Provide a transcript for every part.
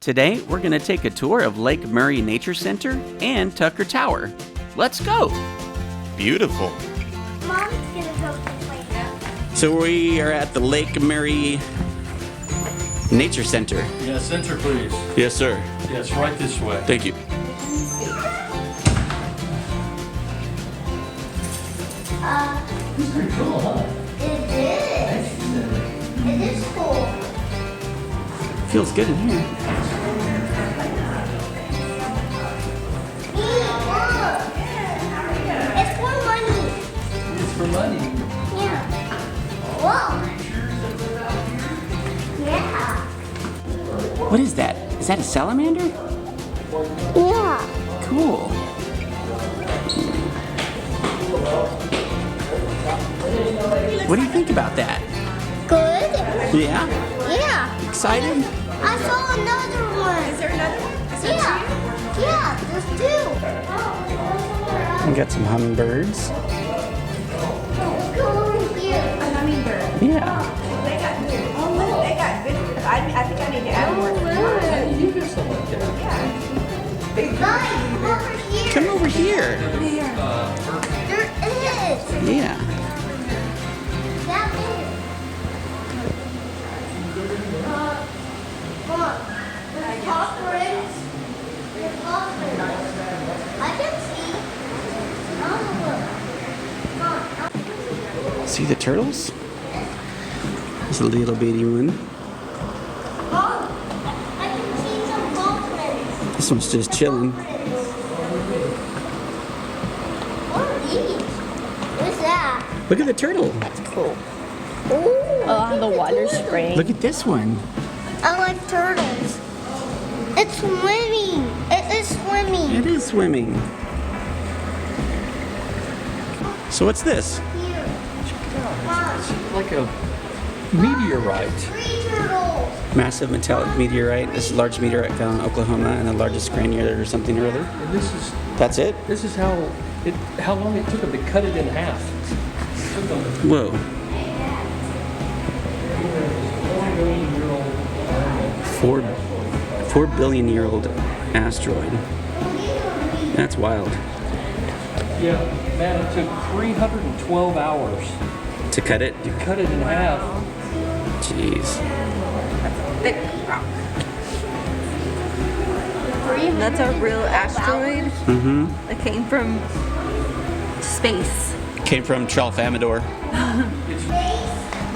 Today, we're going to take a tour of Lake Murray Nature Center and Tucker Tower. Let's go! Beautiful. Mom's gonna go this way. So we are at the Lake Murray Nature Center. Yes, center, please. Yes, sir. Yes, right this way. Thank you. It's pretty cool, huh? It is. It is cool. Feels good in here. Look. It's for money. It's for money. Yeah. Whoa. Yeah. What is that? Is that a salamander? Yeah. Cool. What do you think about that? Good. Yeah? Yeah. Excited? I saw another one. Is there another? Yeah. Yeah. There's two. We got some hummingbirds. Go over here. A hummingbird. Yeah. They got good. Oh, look, they got good. I think I need to add more. You do something like that. Guys, over here. Come over here. There is. Yeah. That is. Come on. There's phosphorus. There's phosphorus. I can see. Oh, look. Come on. See the turtles? There's a little bitty one. Mom, I can see some phosphorus. This one's just chilling. What are these? What's that? Look at the turtle. Cool. Ooh, Oh, the water spraying. Look at this one. I like turtles. It's swimming. It is swimming. It is swimming. So what's this? Here. Mom, Like a meteorite. 3 turtles. Massive metallic meteorite. This is a large meteorite found in Oklahoma and the largest craniate or something or other. And That's it? this is how long it took them to cut it in half. It took them Whoa. 4 billion year old asteroid. That's wild. Yeah, man, it took 312 hours To cut it? to cut it in half. Jeez. Thick rock. That's a real asteroid Mm-hmm. that came from space. Came from Tralfamadore.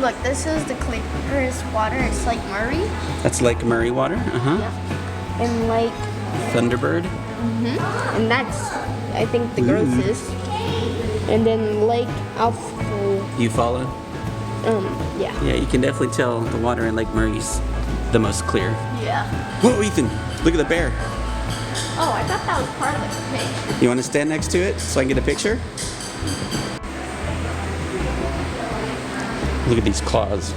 Look, this is the clearest water. It's Lake Murray That's Lake Murray water. Uh-huh. and Lake, Thunderbird. and that's I think the grossest. And then Lake Alpha. You follow? Yeah. Yeah, you can definitely tell the water in Lake Murray's the most clear. Yeah. Whoa, Ethan, look at the bear. Oh, I thought that was part of the picture. You want to stand next to it so I can get a picture? Look at these claws.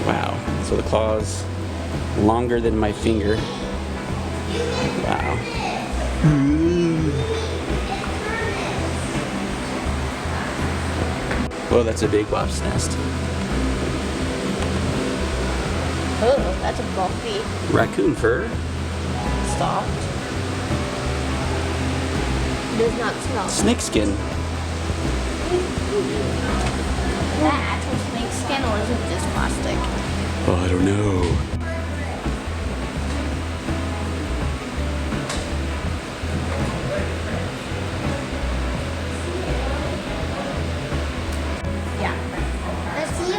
Wow. So the claws longer than my finger. Wow. Whoa, that's a big wasp's nest. Oh, that's a bulky. Raccoon fur. Soft. Does not smell. Snake skin. That actual snake skin, or is it just plastic? Oh, I don't know. Yeah. The 0 is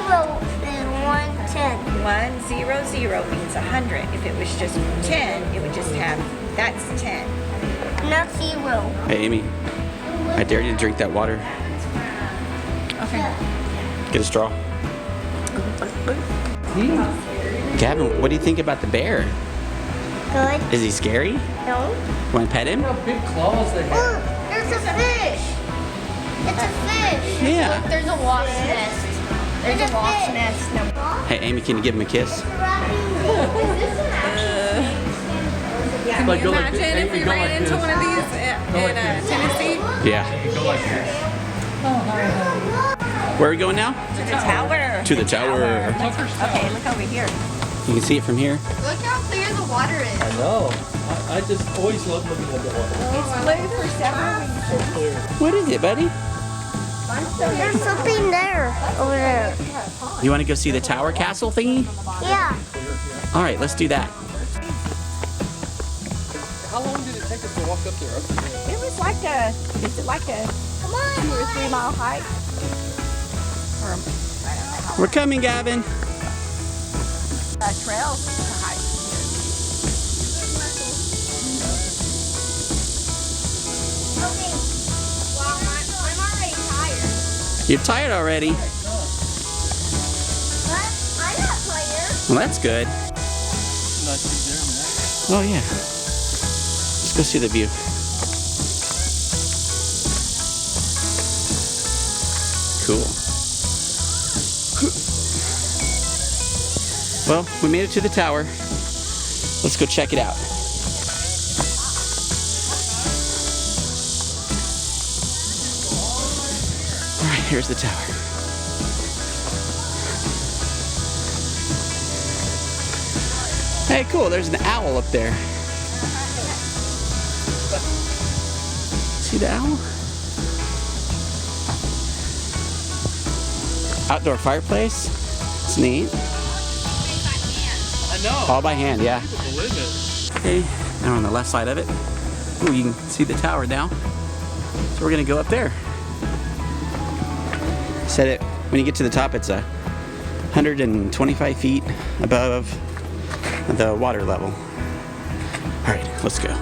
110. 100 means 100. If it was just 10, it would just have that's 10. Not 0. Hey, Amy. I dare you to drink that water. Okay. Get a straw. Gavin, what do you think about the bear? Good. Is he scary? No. Want to pet him? Look how big claws they have. Look, there's a fish. It's a fish. Yeah. There's a wasp's nest. There's a wasp's nest. No. Hey, Amy, can you give him a kiss? Is this an actual Can Like, you go like imagine this. if we Go ran like into this. one of these in Tennessee? Yeah. Go like this. Where are we going now? To the tower. To the tower. Okay, look how You can see it from here. Look how clear the water is. I know. I just always love looking at the water. It's blue for several reasons. What is it, buddy? There's something there over there. You want to go see the tower castle thingy? Yeah. All right, let's do that. How long did it take us to walk up there? It was like a, is it like a 2 or 3 mile hike? Or, I don't know how We're coming, Gavin. trail to hike. Okay. Well, I'm already tired. You're tired already. But I'm not tired. Well, that's good. Oh, yeah. Let's go see the view. Cool. Well, we made it to the tower. Let's go check it out. All right, here's the tower. Hey, cool, there's an owl up there. See the owl? Outdoor fireplace. It's neat. I know. All by hand, yeah. Believe it. Okay, now on the left side of it. Ooh, you can see the tower now. So we're gonna go up there. Said it, when you get to the top, it's 125 feet above the water level. All right, let's go.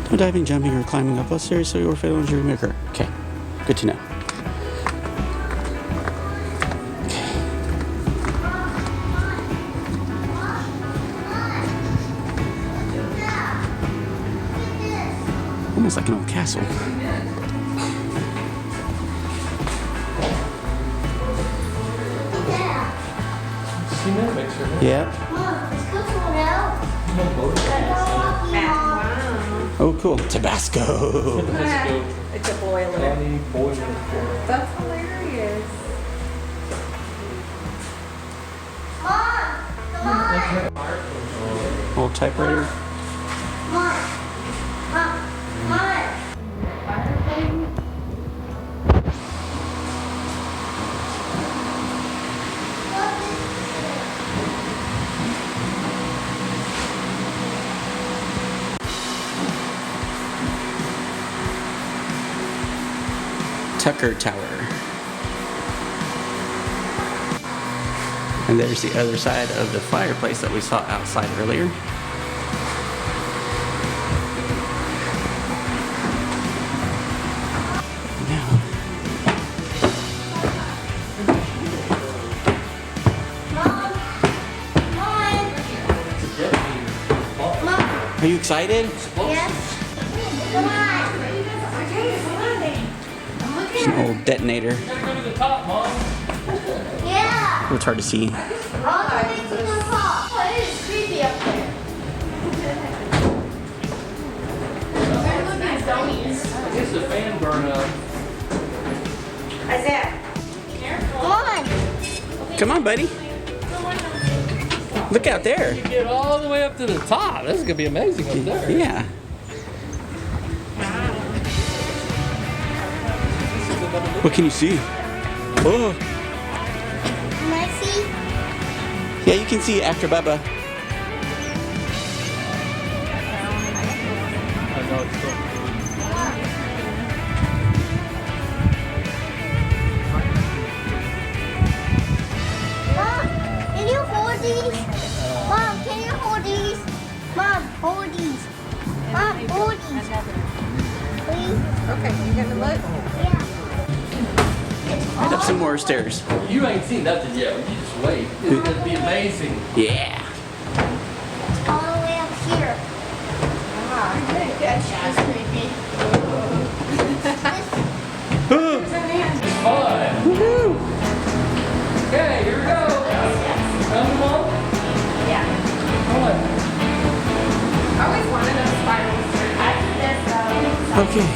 No diving, jumping, or climbing up a seriously or fatal injury may occur. Okay, good to know. Okay. Almost like an old castle. Seen that picture? Yeah. Mom, is this one out? Oh, cool. Tabasco. It's a boiler. County boiler. That's hilarious. Mom, come on. Old typewriter. Mom. Mom. Mom. Tucker Tower. And there's the other side of the fireplace that we saw outside earlier. Now, Mom. are you excited? Yes. Come on. There's an old detonator. Gotta go to the top, Mom. Yeah. It's hard to see. All the way to the top. Oh, it is creepy up there. I guess the fan burned up. Isaiah, Come on. Come on, buddy. Look out there. You get all the way up to the top. This is gonna be amazing up there. Yeah. What can you see? Oh, Can I see? yeah, you can see after Bubba. I know it's cool. Mom, can you hold these? Mom, can you hold these? Mom, hold these. Mom, hold these. Please? okay, you gonna look? Yeah. Right up some more stairs. You ain't seen nothing yet. You just wait. It's gonna be amazing. Yeah. All the way up here. That's creepy. It's fun. Woohoo! Okay, here we go. Come on. Yeah. Come on. I always wanted a spiral staircase. I did this though. Okay.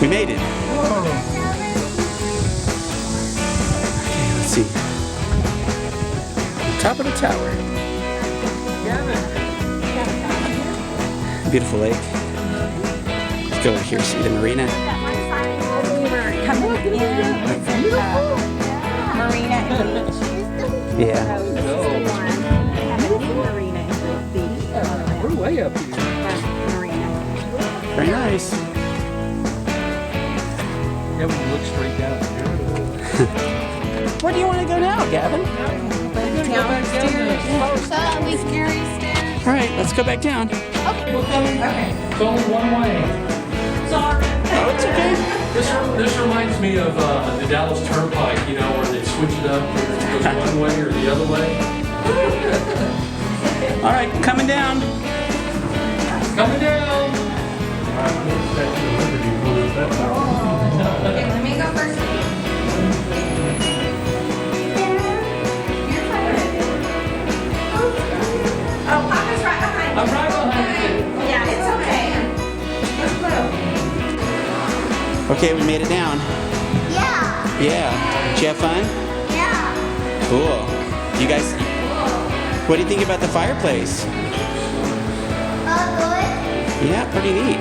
We made it. Okay, let's see. Top of the tower. Beautiful lake. Let's go over here, see the marina. We were coming in. It's in Marina and Beach. Yeah. Marina and Beach. We're way up here. Marina. Very nice. Yeah, we can look straight down here. Where do you want to go now, Gavin? All right, let's go back down. It's only one way. Oh, it's okay. This reminds me of the Dallas Turnpike, you know, where they switch it up, whether it goes one way or the other way. All right, coming down. Coming down. Let me go first. Oh, Papa's right behind you. I'm right behind you. Yeah, it's okay. Let's go. Okay, we made it down. Yeah. Yeah. Did you have fun? Yeah. Cool. You guys, what do you think about the fireplace? Good. Yeah, pretty neat.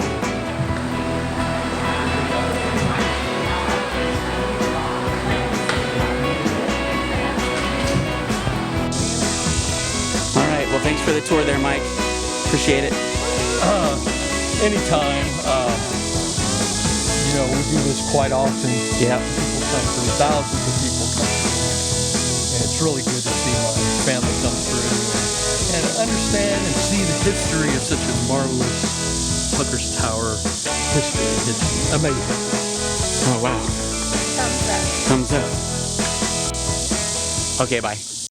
All right, well, thanks for the tour there, Mike. Appreciate it. Anytime. You know, we do this quite often. Yeah. People come through, thousands of people come through. And it's really good to see my family come through and understand and see the history of such a marvelous Pucker's Tower history. It's amazing. Oh, wow. Thumbs up. Thumbs up. Okay, bye.